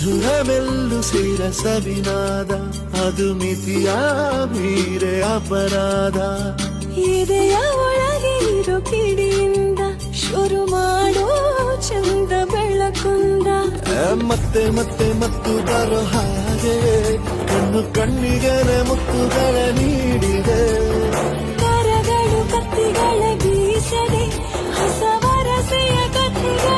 ಮಧುರ ಮೆಲ್ಲು ಸೇರ ಸವಿನಾದ ಅದು ಮಿತಿಯ ಮೀರೆ ಅಪರಾಧ. ಇದೆಯ ಒಳಗೆ ಇರೋ ಕಿಡಿಯಿಂದ ಶುರು ಮಾಡೋ ಚಂದ ಬೆಳಕುಂದ. ಮತ್ತೆ ಮತ್ತೆ ಮತ್ತು ಬರೋ ಹಾಗೆ ಕಣ್ಣು ಕಣ್ಣಿಗೆ ಮುತ್ತುಗಳ ನೀಡಿದೆ. ಕರಗಳು ಕತ್ತಿಗಳ ಬೀಸದೆ ಹೊಸ